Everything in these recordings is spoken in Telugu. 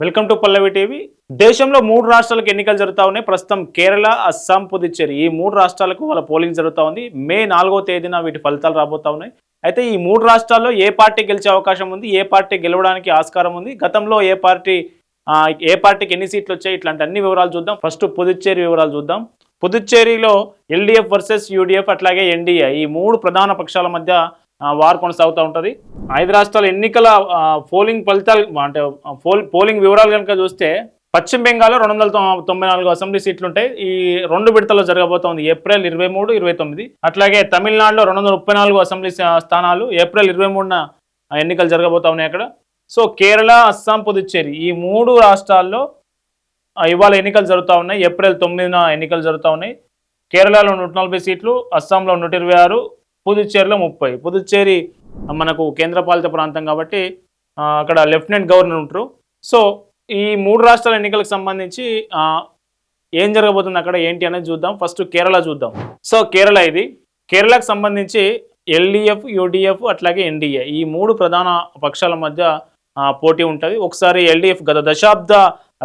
Welcome to Pallavi TV. దేశంలో 3 రాష్ట్రాలకు ఎన్నికలు జరుగుతూ ఉన్నాయి. ప్రస్తుతం కేరళ, అస్సాం, పుదుచ్చేరి ఈ 3 రాష్ట్రాలకు వాళ్ళ పోలింగ్ జరుగుతూ ఉంది. మే 4వ తేదీన వీటి ఫలితాలు రాబోతా ఉన్నాయి. అయితే ఈ 3 రాష్ట్రాల్లో ఏ పార్టీ గెలిచే అవకాశం ఉంది, ఏ పార్టీ గెలవడానికి ఆస్కారం ఉంది, గతంలో ఏ పార్టీకి ఎన్ని సీట్లు వచ్చాయి, ఇట్లాంటి అన్ని వివరాలు చూద్దాం. ఫస్ట్ పుదుచ్చేరి వివరాలు చూద్దాం. పుదుచ్చేరిలో ఎల్డీఎఫ్ వర్సెస్ యూడీఎఫ్ అట్లాగే ఎన్డీఏ ఈ 3 ప్రధాన పక్షాల మధ్య వార్ కొనసాగుతూ ఉంటుంది. 5 రాష్ట్రాల ఎన్నికల పోలింగ్ ఫలితాలు అంటే పోలింగ్ వివరాలు కనుక చూస్తే పశ్చిమ బెంగాల్లో 294 అసెంబ్లీ సీట్లు ఉంటాయి. ఈ 2 విడతల్లో జరగబోతోంది, ఏప్రిల్ 23, 29. అట్లాగే తమిళనాడులో 234 అసెంబ్లీ స్థానాలు ఏప్రిల్ 23న ఎన్నికలు జరగబోతా ఉన్నాయి అక్కడ. సో కేరళ, అస్సాం, పుదుచ్చేరి ఈ 3 రాష్ట్రాల్లో ఇవాళ ఎన్నికలు జరుగుతూ ఉన్నాయి. ఏప్రిల్ 9న ఎన్నికలు జరుగుతూ ఉన్నాయి. కేరళలో 140 సీట్లు, అస్సాంలో 126, పుదుచ్చేరిలో 30. పుదుచ్చేరి మనకు కేంద్రపాలిత ప్రాంతం కాబట్టి అక్కడ లెఫ్టినెంట్ గవర్నర్ ఉంటారు. సో ఈ 3 రాష్ట్రాల ఎన్నికలకు సంబంధించి ఏం జరగబోతుంది అక్కడ ఏంటి అనేది చూద్దాం. ఫస్ట్ కేరళ చూద్దాం. సో కేరళకు సంబంధించి ఎల్డీఎఫ్, యూడీఎఫ్ అట్లాగే ఎన్డీఏ ఈ 3 ప్రధాన పక్షాల మధ్య పోటీ ఉంటుంది. ఒకసారి ఎల్డీఎఫ్ గత దశాబ్ద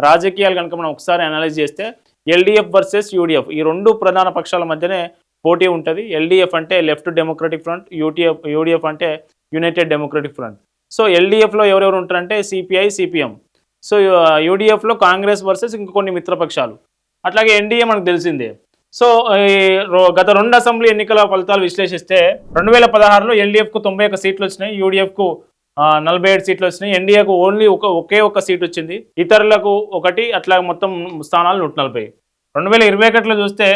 రాజకీయాలు కనుక మనం ఒకసారి అనలైజ్ చేస్తే ఎల్డీఎఫ్ వర్సెస్ యూడీఎఫ్ ఈ 2 ప్రధాన పక్షాల మధ్యనే పోటీ ఉంటుంది. ఎల్డీఎఫ్ అంటే లెఫ్ట్ డెమోక్రటిక్ ఫ్రంట్, యూడీఎఫ్ అంటే యునైటెడ్ డెమోక్రటిక్ ఫ్రంట్. సో ఎల్డీఎఫ్లో ఎవరెవరు ఉంటారంటే సిపిఐ, సిపిఎం. సో యూడీఎఫ్లో కాంగ్రెస్ వర్సెస్ ఇంకా కొన్ని మిత్రపక్షాలు. అట్లాగే ఎన్డీఏ మనకు తెలిసిందే. సో గత 2 అసెంబ్లీ ఎన్నికల ఫలితాలు విశ్లేషిస్తే 2016లో ఎల్డీఎఫ్కు 91 సీట్లు వచ్చినాయి, యూడీఎఫ్కు 47 సీట్లు వచ్చినాయి, ఎన్డీఏకు ఓన్లీ ఒకే ఒక్క సీట్ వచ్చింది, ఇతరులకు 1, అట్లా మొత్తం స్థానాలు 140. 2021లో చూస్తే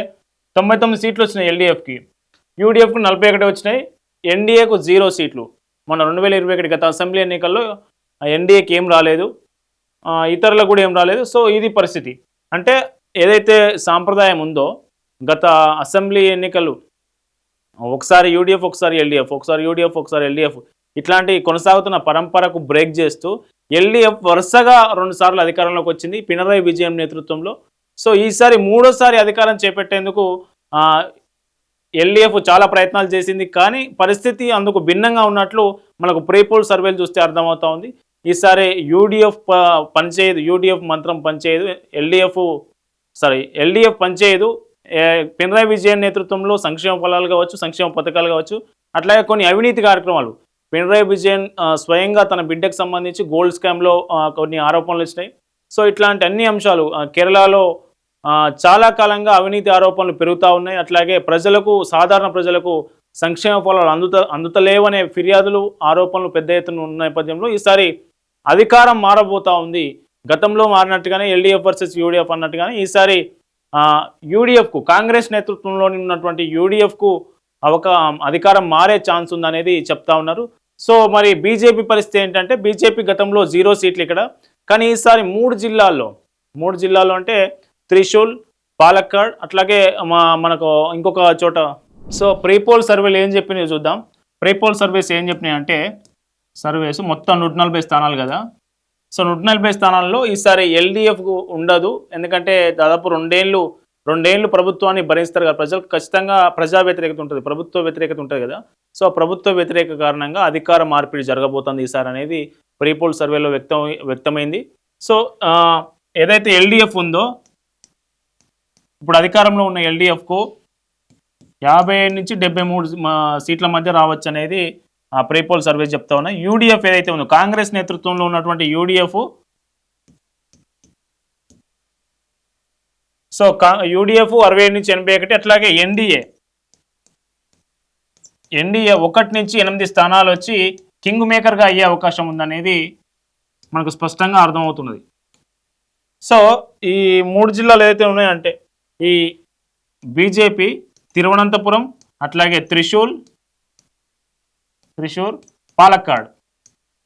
99 సీట్లు వచ్చినాయి ఎల్డీఎఫ్కి, యూడీఎఫ్కు 41 వచ్చినాయి, ఎన్డీఏకు 0 సీట్లు. మన 2021 గత అసెంబ్లీ ఎన్నికల్లో ఎన్డీఏకి ఏం రాలేదు, ఇతరులకు కూడా ఏం రాలేదు. సో ఇది పరిస్థితి. అంటే ఏదైతే సాంప్రదాయం ఉందో గత అసెంబ్లీ ఎన్నికలు ఒకసారి యూడీఎఫ్, ఒకసారి ఎల్డీఎఫ్, ఒకసారి యూడీఎఫ్, ఒకసారి ఎల్డీఎఫ్ ఇట్లాంటి కొనసాగుతున్న పరంపరకు బ్రేక్ చేస్తూ ఎల్డీఎఫ్ వరుసగా 2 సార్లు అధికారంలోకి వచ్చింది పినరయి విజయన్ నేతృత్వంలో. సో ఈసారి 3వసారి అధికారం చేపట్టేందుకు ఎల్డీఎఫ్ చాలా ప్రయత్నాలు చేసింది, కానీ పరిస్థితి అందుకు భిన్నంగా ఉన్నట్లు మనకు ప్రీపోల్ సర్వేలు చూస్తే అర్థమవుతా ఉంది. ఈసారి యూడీఎఫ్ పనిచేయదు, యూడీఎఫ్ మంత్రం పనిచేయదు, ఎల్డీఎఫ్ పనిచేయదు. పినరయి విజయన్ నేతృత్వంలో సంక్షేమ ఫలాలు కావచ్చు, సంక్షేమ పథకాలు కావచ్చు, అట్లాగే కొన్ని అవినీతి కార్యక్రమాలు. పినరయి విజయన్ స్వయంగా తన బిడ్డకు సంబంధించి గోల్డ్ స్కామ్లో కొన్ని ఆరోపణలు వచ్చినాయి. సో ఇట్లాంటి అన్ని అంశాలు కేరళలో చాలా కాలంగా అవినీతి ఆరోపణలు పెరుగుతూ ఉన్నాయి. అట్లాగే సాధారణ ప్రజలకు సంక్షేమ ఫలాలు అందుతలేవనే ఫిర్యాదులు, ఆరోపణలు పెద్ద ఎత్తున ఉన్న నేపథ్యంలో ఈసారి అధికారం మారబోతూ ఉంది. గతంలో మారినట్టుగానే ఎల్డీఎఫ్ వర్సెస్ యూడీఎఫ్ అన్నట్టుగానే ఈసారి యూడీఎఫ్కు, కాంగ్రెస్ నేతృత్వంలోని ఉన్నటువంటి యూడీఎఫ్కు అధికారం మారే ఛాన్స్ ఉందనేది చెప్తా ఉన్నారు. సో మరి బీజేపీ పరిస్థితి ఏంటంటే బీజేపీ గతంలో 0 సీట్లు ఇక్కడ, కానీ ఈసారి 3 జిల్లాల్లో అంటే త్రిశూల్, పాలక్కాడ్ అట్లాగే మనకు ఇంకొక చోట. సో ప్రీపోల్ సర్వేలు ఏం చెప్పినాయో చూద్దాం. ప్రీపోల్ సర్వేస్ ఏం చెప్పినాయి అంటే మొత్తం 140 స్థానాలు కదా. సో 140 స్థానాల్లో ఈసారి ఎల్డీఎఫ్కు ఉండదు, ఎందుకంటే దాదాపు రెండేళ్ళు ప్రభుత్వాన్ని భరిస్తారు కదా ప్రజలకు. ఖచ్చితంగా ప్రజా వ్యతిరేకత ఉంటుంది, ప్రభుత్వ వ్యతిరేకత ఉంటుంది కదా. సో ప్రభుత్వ వ్యతిరేక కారణంగా అధికార మార్పిడి జరగబోతుంది ఈసారి అనేది ప్రీపోల్ సర్వేలో వ్యక్తమైంది. సో ఏదైతే ఎల్డీఎఫ్ ఉందో ఇప్పుడు అధికారంలో ఉన్న ఎల్డీఎఫ్కు 55 నుంచి 73 సీట్ల మధ్య రావచ్చు అనేది ప్రీపోల్ సర్వే చెప్తా ఉన్నాయి. యూడీఎఫ్ ఏదైతే ఉందో కాంగ్రెస్ నేతృత్వంలో ఉన్నటువంటి యూడీఎఫ్, సో యూడీఎఫ్ 67 నుంచి 81, అట్లాగే ఎన్డీఏ 1 నుంచి 8 స్థానాలు వచ్చి కింగ్ మేకర్గా అయ్యే అవకాశం ఉందనేది మనకు స్పష్టంగా అర్థమవుతున్నది. సో ఈ 3 జిల్లాలు ఏదైతే ఉన్నాయంటే ఈ బీజేపీ తిరువనంతపురం, అట్లాగే త్రిశూల్, పాలక్కాడ్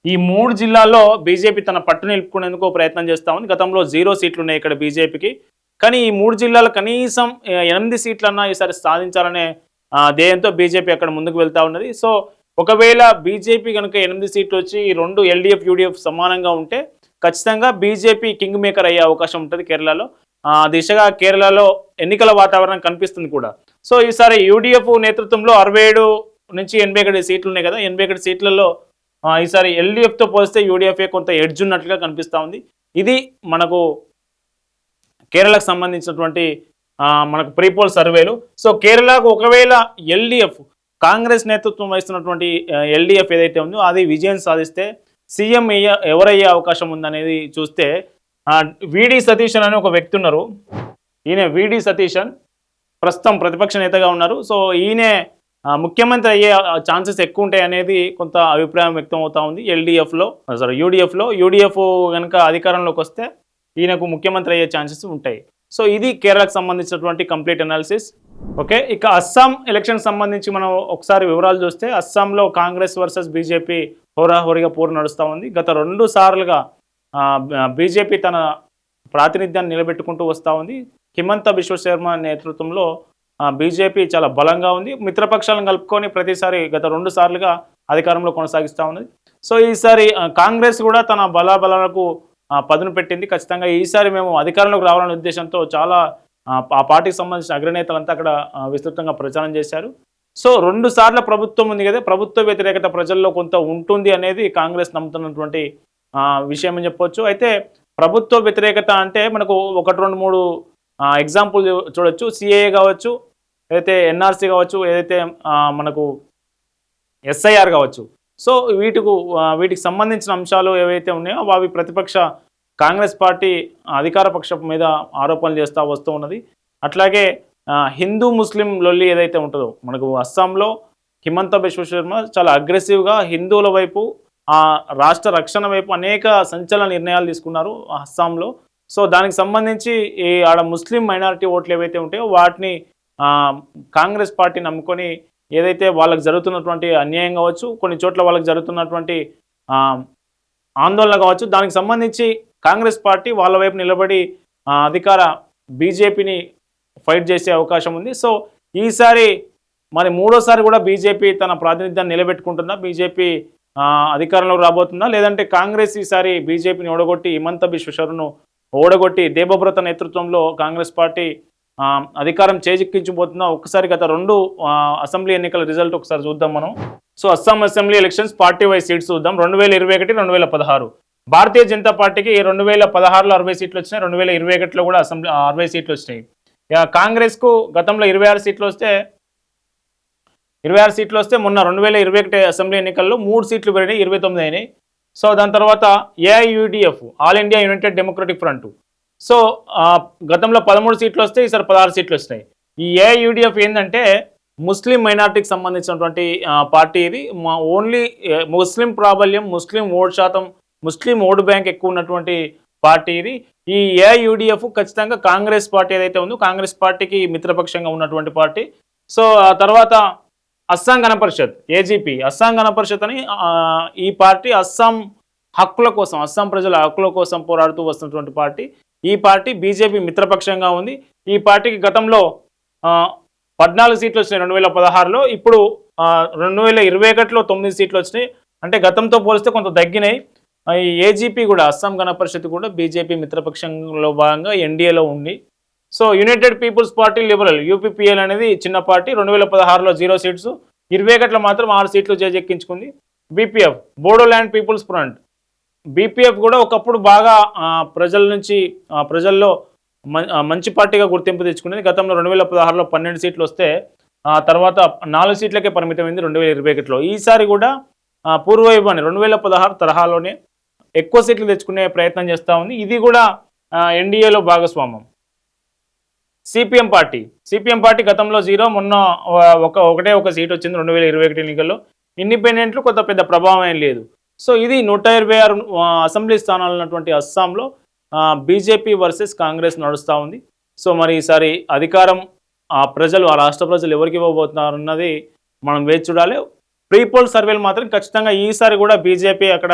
ఈ 3 జిల్లాల్లో బీజేపీ తన పట్టు నిలుపుకునేందుకు ప్రయత్నం చేస్తూ ఉంది. గతంలో 0 సీట్లు ఉన్నాయి ఇక్కడ బీజేపీకి, కానీ ఈ 3 జిల్లాలు కనీసం 8 సీట్లన్నా ఈసారి సాధించాలనే ధ్యేయంతో బీజేపీ అక్కడ ముందుకు వెళ్తూ ఉన్నది. సో ఒకవేళ బీజేపీ కనుక 8 సీట్లు వచ్చి ఈ 2 ఎల్డీఎఫ్, యూడీఎఫ్ సమానంగా ఉంటే ఖచ్చితంగా బీజేపీ కింగ్ మేకర్ అయ్యే అవకాశం ఉంటుంది కేరళలో. దిశగా కేరళలో ఎన్నికల వాతావరణం కనిపిస్తుంది కూడా. సో ఈసారి యూడీఎఫ్ నేతృత్వంలో 67 నుంచి 81 సీట్లు ఉన్నాయి కదా. 81 సీట్లలో ఈసారి ఎల్డీఎఫ్తో పోలిస్తే యూడీఎఫ్ఏ కొంత ఎడ్జ్ ఉన్నట్లుగా కనిపిస్తూ ఉంది. ఇది మనకు కేరళకు సంబంధించినటువంటి మనకు ప్రీపోల్ సర్వేలు. సో కేరళకు ఒకవేళ ఎల్డీఎఫ్ కాంగ్రెస్ నేతృత్వం వహిస్తున్నటువంటి ఎల్డీఎఫ్ ఏదైతే ఉందో అది విజయం సాధిస్తే సీఎం ఎవరయ్యే అవకాశం ఉందనేది చూస్తే విడి సతీశన్ అనే ఒక వ్యక్తి ఉన్నారు. ఈయన విడి సతీశన్ ప్రస్తుతం ప్రతిపక్ష నేతగా ఉన్నారు. సో ఈయనే ముఖ్యమంత్రి అయ్యే ఛాన్సెస్ ఎక్కువ ఉంటాయి అనేది కొంత అభిప్రాయం వ్యక్తం అవుతా ఉంది. యూడీఎఫ్ కనుక అధికారంలోకి వస్తే ఈయనకు ముఖ్యమంత్రి అయ్యే ఛాన్సెస్ ఉంటాయి. సో ఇది కేరళకు సంబంధించినటువంటి కంప్లీట్ అనాలిసిస్. ఓకే, ఇక అస్సాం ఎలక్షన్ సంబంధించి మనం ఒకసారి వివరాలు చూస్తే అస్సాంలో కాంగ్రెస్ వర్సెస్ బీజేపీ హోరాహోరీగా పోరు నడుస్తూ ఉంది. గత 2 సార్లుగా బీజేపీ తన ప్రాతినిధ్యాన్ని నిలబెట్టుకుంటూ వస్తూ ఉంది. హిమంత బిశ్వ శర్మ నేతృత్వంలో బీజేపీ చాలా బలంగా ఉంది. మిత్రపక్షాలను కలుపుకొని ప్రతిసారి గత 2 సార్లుగా అధికారంలో కొనసాగిస్తూ ఉన్నది. సో ఈసారి కాంగ్రెస్ కూడా తన బలాబలాలకు పదును పెట్టింది. ఖచ్చితంగా ఈసారి మేము అధికారంలోకి రావాలనే ఉద్దేశంతో చాలా ఆ పార్టీకి సంబంధించిన అగ్రనేతలంతా అక్కడ విస్తృతంగా ప్రచారం చేశారు. సో 2 సార్ల ప్రభుత్వం ఉంది కదా, ప్రభుత్వ వ్యతిరేకత ప్రజల్లో కొంత ఉంటుంది అనేది కాంగ్రెస్ నమ్ముతున్నటువంటి విషయం అని చెప్పొచ్చు. అయితే ప్రభుత్వ వ్యతిరేకత అంటే మనకు 1, 2, 3 ఎగ్జాంపుల్ చూడొచ్చు. సిఏఏ కావచ్చు, ఏదైతే ఎన్ఆర్సీ కావచ్చు, ఏదైతే మనకు ఎస్ఐఆర్ కావచ్చు. సో వీటికి సంబంధించిన అంశాలు ఏవైతే ఉన్నాయో అవి ప్రతిపక్ష కాంగ్రెస్ పార్టీ అధికార పక్షం మీద ఆరోపణలు చేస్తూ వస్తూ ఉన్నది. అట్లాగే హిందూ ముస్లిం లొల్లి ఏదైతే ఉంటుందో మనకు అస్సాంలో హిమంత బిశ్వ శర్మ చాలా అగ్రెసివ్గా హిందువుల వైపు రాష్ట్ర రక్షణ వైపు అనేక సంచలన నిర్ణయాలు తీసుకున్నారు అస్సాంలో. సో దానికి సంబంధించి ఆడ ముస్లిం మైనారిటీ ఓట్లు ఏవైతే ఉంటాయో వాటిని కాంగ్రెస్ పార్టీ నమ్ముకొని ఏదైతే వాళ్ళకి జరుగుతున్నటువంటి అన్యాయం కావచ్చు, కొన్ని చోట్ల వాళ్ళకి జరుగుతున్నటువంటి ఆందోళన కావచ్చు, దానికి సంబంధించి కాంగ్రెస్ పార్టీ వాళ్ళ వైపు నిలబడి అధికార బీజేపీని ఫైట్ చేసే అవకాశం ఉంది. సో ఈసారి మరి 3వసారి కూడా బీజేపీ తన ప్రాతినిధ్యాన్ని నిలబెట్టుకుంటుందా, బీజేపీ అధికారంలోకి రాబోతుందా, లేదంటే కాంగ్రెస్ ఈసారి బీజేపీని ఓడగొట్టి హిమంత బిశ్వ శర్మను ఓడగొట్టి దేబవ్రత నేతృత్వంలో కాంగ్రెస్ పార్టీ అధికారం చేజిక్కించబోతుందా? ఒకసారి గత 2 అసెంబ్లీ ఎన్నికల రిజల్ట్ ఒకసారి చూద్దాం మనం. So Assam assembly elections party wise seats చూద్దాం. 2021, 2016 భారతీయ జనతా పార్టీకి 2016లో 60 సీట్లు వచ్చినాయి, 2021లో కూడా అసెంబ్లీ 60 సీట్లు వచ్చినాయి. కాంగ్రెస్కు గతంలో 26 సీట్లు వస్తే మొన్న 2021 అసెంబ్లీ ఎన్నికల్లో 3 సీట్లు పెరిగినాయి, 29 అయినాయి. సో దాని తర్వాత AIUDF all India United democratic front. So గతంలో 13 సీట్లు వస్తే ఈసారి 16 సీట్లు వస్తున్నాయి. ఈ ఏఐయుడిఎఫ్ ఏంటంటే ముస్లిం మైనార్టీకి సంబంధించినటువంటి పార్టీ. ఇది ఓన్లీ ముస్లిం ప్రాబల్యం, ముస్లిం ఓటు శాతం, ముస్లిం ఓటు బ్యాంక్ ఎక్కువ ఉన్నటువంటి పార్టీ ఇది. ఈ ఏఐయుడిఎఫ్ ఖచ్చితంగా కాంగ్రెస్ పార్టీ ఏదైతే ఉందో కాంగ్రెస్ పార్టీకి మిత్రపక్షంగా ఉన్నటువంటి పార్టీ. సో ఆ తర్వాత అస్సాం గణ పరిషత్ ఏజీపీ, అస్సాం గణ పరిషత్ అని ఈ పార్టీ అస్సాం హక్కుల కోసం, అస్సాం ప్రజల హక్కుల కోసం పోరాడుతూ వస్తున్నటువంటి పార్టీ. ఈ పార్టీ బీజేపీ మిత్రపక్షంగా ఉంది. ఈ పార్టీకి గతంలో 14 సీట్లు వచ్చినాయి 2016లో, ఇప్పుడు 2021లో 9 సీట్లు వచ్చినాయి. అంటే గతంతో పోలిస్తే కొంత తగ్గినాయి. ఈ ఏజీపీ కూడా అస్సాం గణ పరిషత్ కూడా బీజేపీ మిత్రపక్షంలో భాగంగా ఎన్డీఏలో ఉంది. So united people's party liberal UPPL అనేది చిన్న పార్టీ, 2016లో 0 సీట్స్, 21లో మాత్రం 6 సీట్లు చేజెక్కించుకుంది. BPF Bodoland people's front, BPF కూడా ఒకప్పుడు బాగా ప్రజల్లో మంచి పార్టీగా గుర్తింపు తెచ్చుకునేది. గతంలో 2016లో 12 సీట్లు వస్తే తర్వాత 4 సీట్లకే పరిమితమైంది 2021లో. ఈసారి కూడా పూర్వవైభవాన్ని 2016 తరహాలోనే ఎక్కువ సీట్లు తెచ్చుకునే ప్రయత్నం చేస్తూ ఉంది. ఇది కూడా ఎన్డీఏలో భాగస్వామ్యం. సిపిఎం పార్టీ గతంలో 0, మొన్న ఒకటే ఒక సీట్ వచ్చింది 2021 ఎన్నికల్లో. ఇండిపెండెంట్లు కొంత పెద్ద ప్రభావం ఏం లేదు. సో ఇది 126 అసెంబ్లీ స్థానాలు ఉన్నటువంటి అస్సాంలో బీజేపీ వర్సెస్ కాంగ్రెస్ నడుస్తూ ఉంది. సో మరి ఈసారి అధికారం ఆ రాష్ట్ర ప్రజలు ఎవరికి ఇవ్వబోతున్నారు అన్నది మనం వేచి చూడాలి. ప్రీపోల్ సర్వేలు మాత్రం ఖచ్చితంగా ఈసారి కూడా బీజేపీ అక్కడ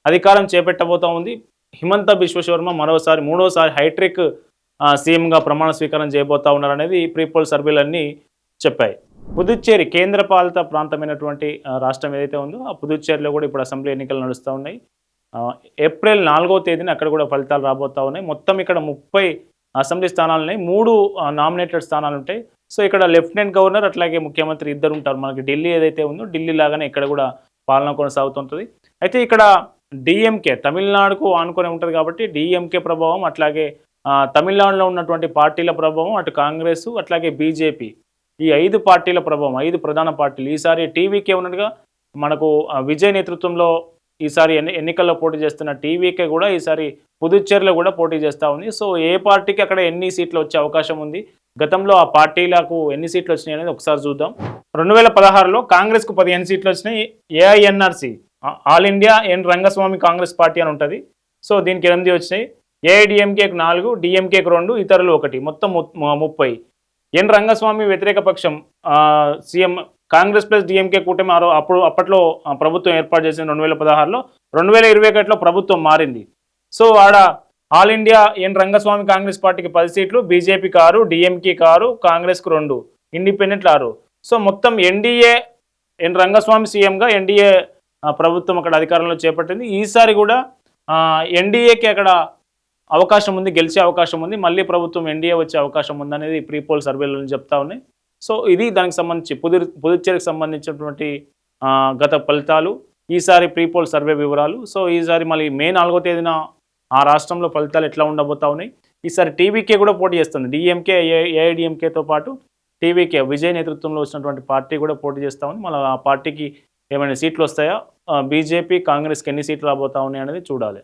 అధికారం చేపట్టబోతూ ఉంది. హిమంత బిశ్వ శర్మ మరోసారి 3వసారి హైట్రిక్ సీఎంగా ప్రమాణ స్వీకారం చేయబోతా ఉన్నారనేది ప్రీపోల్ సర్వేలన్నీ చెప్పాయి. పుదుచ్చేరి కేంద్రపాలిత ప్రాంతమైనటువంటి రాష్ట్రం ఏదైతే ఉందో ఆ పుదుచ్చేరిలో కూడా ఇప్పుడు అసెంబ్లీ ఎన్నికలు నడుస్తూ ఉన్నాయి. ఏప్రిల్ 4వ తేదీన అక్కడ కూడా ఫలితాలు రాబోతూ ఉన్నాయి. మొత్తం ఇక్కడ 30 అసెంబ్లీ స్థానాలు ఉన్నాయి, 3 నామినేటెడ్ స్థానాలు ఉంటాయి. సో ఇక్కడ లెఫ్టినెంట్ గవర్నర్ అట్లాగే ముఖ్యమంత్రి ఇద్దరు ఉంటారు. మనకి ఢిల్లీ ఏదైతే ఉందో ఢిల్లీ లాగానే ఇక్కడ కూడా పాలన కొనసాగుతుంటుంది. అయితే ఇక్కడ డిఎంకే తమిళనాడుకు ఆనుకొని ఉంటుంది కాబట్టి డిఎంకే ప్రభావం, అట్లాగే తమిళనాడులో ఉన్నటువంటి పార్టీల ప్రభావం, అటు కాంగ్రెస్ అట్లాగే బీజేపీ, ఈ 5 పార్టీల ప్రభావం, 5 ప్రధాన పార్టీలు. ఈసారి టీవీకే ఉన్నట్టుగా మనకు విజయ్ నేతృత్వంలో ఈసారి ఎన్నికల్లో పోటీ చేస్తున్న టీవీకే కూడా ఈసారి పుదుచ్చేరిలో కూడా పోటీ చేస్తూ ఉంది. సో ఏ పార్టీకి అక్కడ ఎన్ని సీట్లు వచ్చే అవకాశం ఉంది, గతంలో ఆ పార్టీలకు ఎన్ని సీట్లు వచ్చినాయి అనేది ఒకసారి చూద్దాం. 2016లో కాంగ్రెస్కు 15 సీట్లు వచ్చినాయి. AINRC, all India N Rangaswamy Congress party అని ఉంటుంది. సో దీనికి 8 వచ్చినాయి. ఏఐడిఎంకేకు 4, డిఎంకేకు 2, ఇతరులు 1, మొత్తం 30. ఎన్ రంగస్వామి వ్యతిరేక పక్షం సీఎం కాంగ్రెస్ ప్లస్ డిఎంకే కూటమి అప్పట్లో ప్రభుత్వం ఏర్పాటు చేసింది 2016లో. 2021లో ప్రభుత్వం మారింది. సో ఆడ all India N Rangaswamy Congress పార్టీకి 10 సీట్లు, బీజేపీకి 6, డిఎంకేకి 6, కాంగ్రెస్కు 2, ఇండిపెండెంట్లు 6. సో మొత్తం ఎన్డీఏ ఎన్ రంగస్వామి సీఎంగా ఎన్డీఏ ప్రభుత్వం అక్కడ అధికారంలో చేపట్టింది. ఈసారి కూడా ఎన్డీఏకి అక్కడ అవకాశం ఉంది, గెలిచే అవకాశం ఉంది, మళ్ళీ ప్రభుత్వం ఎన్డీఏ వచ్చే అవకాశం ఉందనేది ప్రీ పోల్ సర్వేలను చెప్తా ఉన్నాయి. సో ఇది దానికి సంబంధించి పుదుచ్చేరికి సంబంధించినటువంటి గత ఫలితాలు, ఈసారి ప్రీ పోల్ సర్వే వివరాలు. సో ఈసారి మళ్ళీ మే 4వ తేదీన ఆ రాష్ట్రంలో ఫలితాలు ఎట్లా ఉండబోతా ఉన్నాయి. ఈసారి టీవీకే కూడా పోటీ చేస్తుంది. డిఎంకే ఏఐడిఎంకేతో పాటు టీవీకే విజయ్ నేతృత్వంలో వచ్చినటువంటి పార్టీ కూడా పోటీ చేస్తూ ఉంది. మళ్ళీ ఆ పార్టీకి ఏమైనా సీట్లు వస్తాయా, బీజేపీ కాంగ్రెస్కి ఎన్ని సీట్లు రాబోతా ఉన్నాయి అనేది చూడాలి.